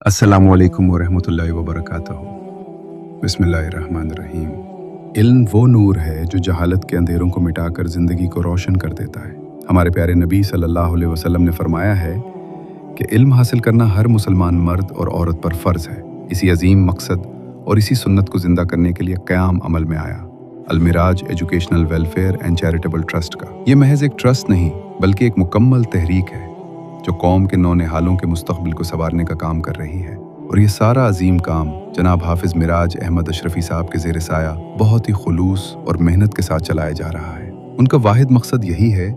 अस्सलामु अलैकुम वरहमतुल्लाहि वबरकातुहू। बिस्मिल्लाहिर्रहमानिर्रहीम। इल्म वो नूर है जो जहालत के अंधेरों को मिटाकर ज़िंदगी को रोशन कर देता है। हमारे प्यारे नबी सल्लल्लाहु अलैहि वसल्लम ने फरमाया है कि इल्म हासिल करना हर मुसलमान मर्द और औरत पर फ़र्ज़ है। इसी अजीम मकसद और इसी सुन्नत को ज़िंदा करने के लिए क़याम अमल में आया Almiraj educational welfare and charitable trust का। ये महज एक ट्रस्ट नहीं बल्कि एक मुकम्मल तहरीक है जो कौम के नौनिहालों के मुस्तक़बिल को संवारने का काम कर रही है। और ये सारा अजीम काम जनाब हाफिज़ मिराज अहमद अशरफी साहब के ज़ेर साया बहुत ही खुलूस और मेहनत के साथ चलाया जा रहा है। उनका वाहिद मकसद यही है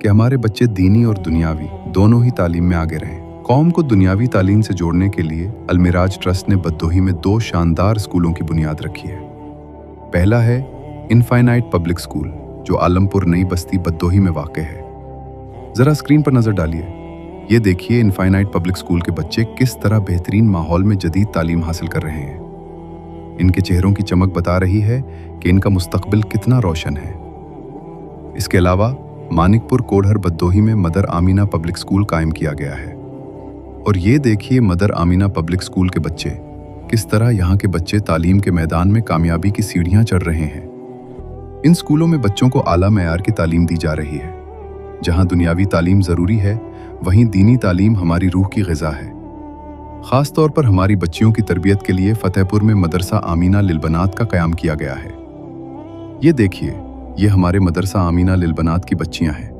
कि हमारे बच्चे दीनी और दुनियावी दोनों ही तालीम में आगे रहें। कौम को दुनियावी तालीम से जोड़ने के लिए अलमिराज ट्रस्ट ने बद्दोही में 2 शानदार स्कूलों की बुनियाद रखी है। पहला है इनफाइनाइट पब्लिक स्कूल जो आलमपुर नई बस्ती बद्दोही में वाक़ है। ज़रा स्क्रीन पर नज़र डालिए। ये देखिए इनफाइनाइट पब्लिक स्कूल के बच्चे किस तरह बेहतरीन माहौल में जदीद तालीम हासिल कर रहे हैं। इनके चेहरों की चमक बता रही है कि इनका मुस्तकबिल कितना रोशन है। इसके अलावा मानिकपुर कोढ़र बद्दोही में मदर आमीना पब्लिक स्कूल कायम किया गया है। और ये देखिए मदर आमीना पब्लिक स्कूल के बच्चे किस तरह यहाँ के बच्चे तालीम के मैदान में कामयाबी की सीढ़ियाँ चढ़ रहे हैं। इन स्कूलों में बच्चों को आला मयार की तालीम दी जा रही है। जहाँ दुनियावी तालीम ज़रूरी है वहीं दीनी तालीम हमारी रूह की ग़िज़ा है। ख़ास तौर पर हमारी बच्चियों की तरबियत के लिए फ़तेहपुर में मदरसा आमीना लिलबनात का क़याम किया गया है। ये देखिए ये हमारे मदरसा आमीना लिलबनात की बच्चियां हैं।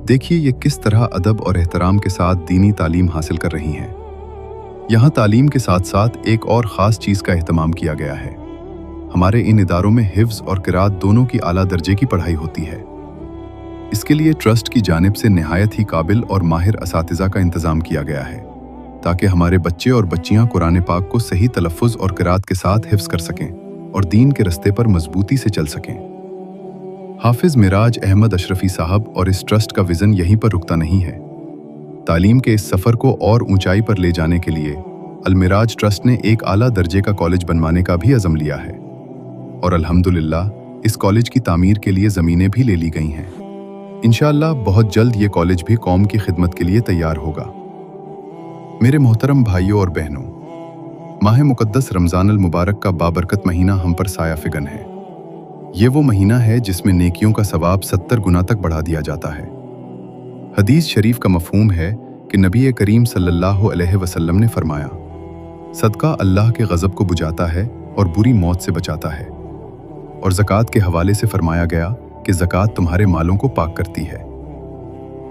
देखिए ये किस तरह अदब और एहतराम के साथ दीनी तालीम हासिल कर रही हैं। यहाँ तालीम के साथ साथ एक और ख़ास चीज़ का एहतमाम किया गया है। हमारे इन इदारों में हिफ्ज़ और क़िराअत दोनों की आला दर्जे की पढ़ाई होती है। इसके लिए ट्रस्ट की जानिब से निहायत ही काबिल और माहिर असातिज़ा का इंतज़ाम किया गया है ताकि हमारे बच्चे और बच्चियां कुरान पाक को सही तलफ़्फ़ुज़ और क़िराअत के साथ हिफ्ज़ कर सकें और दीन के रस्ते पर मजबूती से चल सकें। हाफिज़ मिराज अहमद अशरफी साहब और इस ट्रस्ट का विज़न यहीं पर रुकता नहीं है। तालीम के इस सफ़र को और ऊंचाई पर ले जाने के लिए अलमिराज ट्रस्ट ने एक आला दर्जे का कॉलेज बनवाने का भी अज़म लिया है और अल्हम्दुलिल्लाह इस कॉलेज की तामीर के लिए ज़मीनें भी ले ली गई हैं। इंशाअल्लाह बहुत जल्द ये कॉलेज भी कौम की खिदमत के लिए तैयार होगा। मेरे मोहतरम भाइयों और बहनों, माह मुक़द्दस रमज़ान अल मुबारक का बाबरकत महीना हम पर साया फ़िगन है। ये वो महीना है जिसमें नेकियों का सवाब 70 गुना तक बढ़ा दिया जाता है। हदीस शरीफ का मफ़हूम है कि नबी करीम सल्लल्लाहु अलैहि वसल्लम ने फरमाया, सदका अल्लाह के ग़ज़ब को बुझाता है और बुरी मौत से बचाता है। और ज़कात के हवाले से फरमाया गया कि ज़कात तुम्हारे मालों को पाक करती है।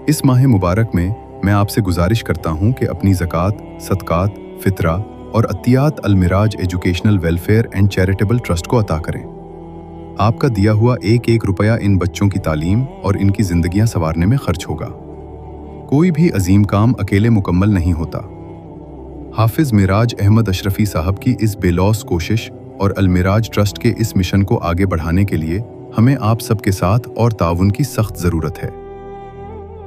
इस माह मुबारक में मैं आपसे गुजारिश करता हूँ कि अपनी ज़कात, सदकात, फ़ितरा और अतियात Almiraj educational welfare and charitable trust को अता करें। आपका दिया हुआ एक एक रुपया इन बच्चों की तालीम और इनकी ज़िंदगियाँ संवारने में खर्च होगा। कोई भी अजीम काम अकेले मुकम्मल नहीं होता। हाफिज़ मिराज अहमद अशरफी साहब की इस बेलौस कोशिश और अलमिराज ट्रस्ट के इस मिशन को आगे बढ़ाने के लिए हमें आप सबके साथ और ताउन की सख्त ज़रूरत है।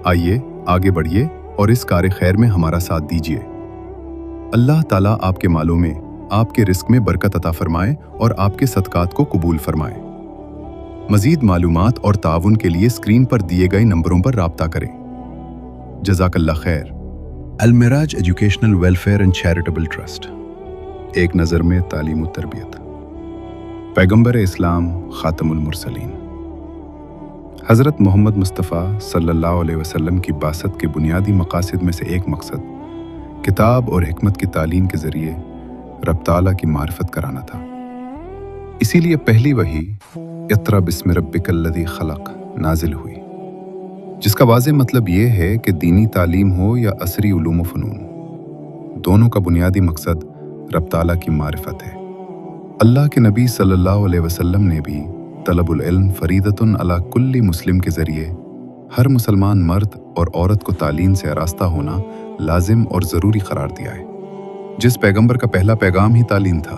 आइए आगे बढ़िए और इस कार खैर में हमारा साथ दीजिए। अल्लाह ताला आपके मालों में, आपके रिस्क में बरकत अता फरमाए और आपके सदकात को कबूल फरमाए। मज़ीद मालूमात और ताउन के लिए स्क्रीन पर दिए गए नंबरों पर राब्ता करें। जज़ाकल्लाह खैर। Almiraj educational welfare and charitable trust, एक नज़र में तालीम और तरबियत। पैगंबर इस्लाम ख़ातमुल मुरसलीन हज़रत मोहम्मद मुस्तफ़ा सल्लल्लाहु अलैहि वसल्लम की बासत के बुनियादी मक़ासिद में से एक मकसद किताब और हिकमत की तालीम के ज़रिए रब ताला की मारिफत कराना था। इसीलिए पहली वही इक़रा बिस्मि रब्बिकल्लज़ी ख़लक़ नाजिल हुई, जिसका वाज़ेह मतलब ये है कि दीनी तालीम हो या असरी उलूम व फ़नून, दोनों का बुनियादी मकसद रब ताला की मारिफत है। अल्लाह के नबी सल्लल्लाहु अलैहि वसल्लम ने भी तलबुल इल्म फ़रीदतुन अला कुल्ली मुस्लिम के ज़रिए हर मुसलमान मर्द और औरत को तालीम से आरास्ता होना लाजिम और ज़रूरी करार दिया है। जिस पैगंबर का पहला पैगाम ही तालीम था,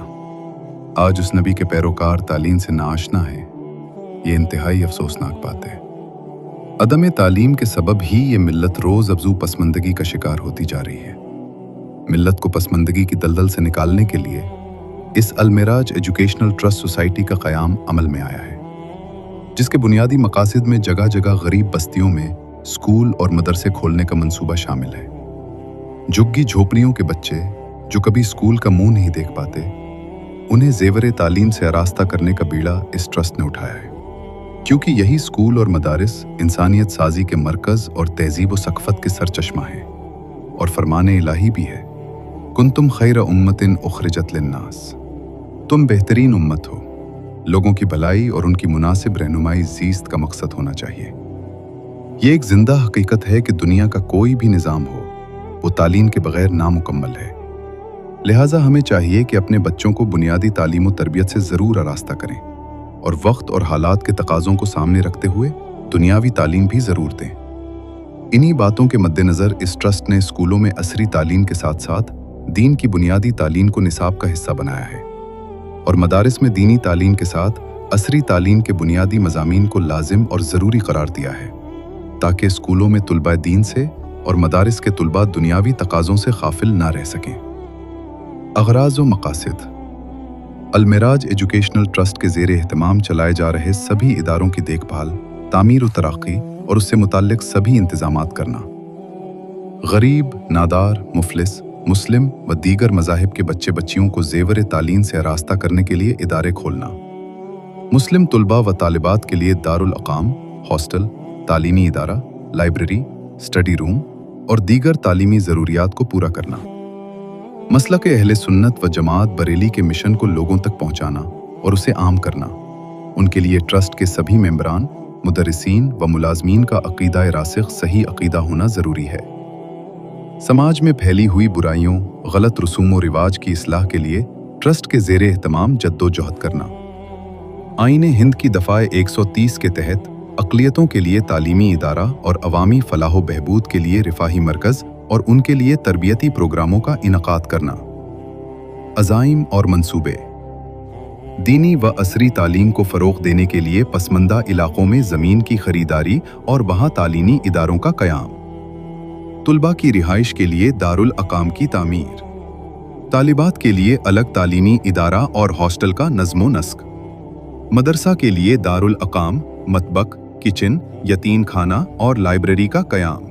आज उस नबी के पैरोकार तालीम से नाआशना है। ये इंतहाई अफसोसनाक बात है। अदम तालीम के सबब ही ये मिल्लत रोज़ अफजू पसमंदगी का शिकार होती जा रही है। मिल्लत को पसमंदगी की दलदल से निकालने के लिए इस अलमिराज एजुकेशनल ट्रस्ट सोसाइटी का क़याम अमल में आया है, जिसके बुनियादी मकासद में जगह जगह गरीब बस्तियों में स्कूल और मदरसे खोलने का मंसूबा शामिल है। झुग्गी झोपड़ियों के बच्चे जो कभी स्कूल का मुंह नहीं देख पाते, उन्हें जेवर तालीम से आरास्ता करने का बीड़ा इस ट्रस्ट ने उठाया है। क्योंकि यही स्कूल और मदारिस इंसानियत साजी के मरकज़ और तहजीब व सकफ़त के सरचश्मा हैं और फरमाने इलाही भी है, कुंतुम खैर उम्मतिन उखरिजत लिन्नास, तुम बेहतरीन उम्मत हो। लोगों की भलाई और उनकी मुनासिब रहनुमाई ज़ीस्त का मकसद होना चाहिए। ये एक जिंदा हकीकत है कि दुनिया का कोई भी निज़ाम हो, वो तालीम के बगैर नामुकम्मल है। लिहाजा हमें चाहिए कि अपने बच्चों को बुनियादी तालीम व तरबियत से ज़रूर आरास्ता करें और वक्त और हालात के तकाज़ों को सामने रखते हुए दुनियावी तालीम भी ज़रूर दें। इन्हीं बातों के मद्देनज़र इस ट्रस्ट ने स्कूलों में असरी तालीम के साथ साथ दीन की बुनियादी तालीम को निसाब का हिस्सा बनाया है और मदारिस में दीनी तालीम के साथ असरी तालीम के बुनियादी मज़ामीन को लाजिम और ज़रूरी करार दिया है, ताकि स्कूलों में तुलबा दीन से और मदारिस के तुलबा दुनियावी तकाज़ों से गाफिल ना रह सकें। अगराज़ व मकासिद। अलमिराज एजुकेशनल ट्रस्ट के ज़ेर एहतमाम चलाए जा रहे सभी इदारों की देखभाल, तामीर व तरक्की और उससे मुताल्लिक़ सभी इंतज़ामात करना। गरीब, नादार, मुफलिस, मुस्लिम व दीगर मज़ाहिब के बच्चे बच्चियों को ज़ेवर तालीम से आरास्ता करने के लिए इदारे खोलना। मुस्लिम तुलबा व तालिबात के लिए दारुल अक़ाम, हॉस्टल, तालीमी इदारा, लाइब्रेरी, स्टडी रूम और दीगर तालीमी ज़रूरियात को पूरा करना। मसलक अहले सुन्नत व जमात बरेली के मिशन को लोगों तक पहुँचाना और उसे आम करना। उनके लिए ट्रस्ट के सभी मेंबरान, मुदर्रिसीन व मुलाजमीन का अक़ीदा रासिख़ सही अक़ीदा होना ज़रूरी है। समाज में फैली हुई बुराइयों, गलत रसूम व रिवाज की इस्लाह के लिए ट्रस्ट के ज़ेर एहतमाम जद्दोजहद करना। आईन हिंद की दफ़ा 130 के तहत अक़लियतों के लिए तालीमी इदारा और अवामी फ़लाह व बहबूद के लिए रिफ़ाही मरकज़ और उनके लिए तरबियती प्रोग्रामों का इनक़ाद करना। अज़ाइम और मंसूबे। दीनी व असरी तालीम को फ़रोग़ देने के लिए पसमंदा इलाक़ों में ज़मीन की ख़रीदारी और वहाँ तालीमी इदारों का क़याम। तुलबा की रिहाइश के लिए दारुल अक़ाम की तामीर। तालिबात के लिए अलग तालीमी इदारा और हॉस्टल का नज़्म व नस्क। मदरसा के लिए दारुल अक़ाम, मतबख, किचन, यतीम खाना और लाइब्रेरी का क़याम।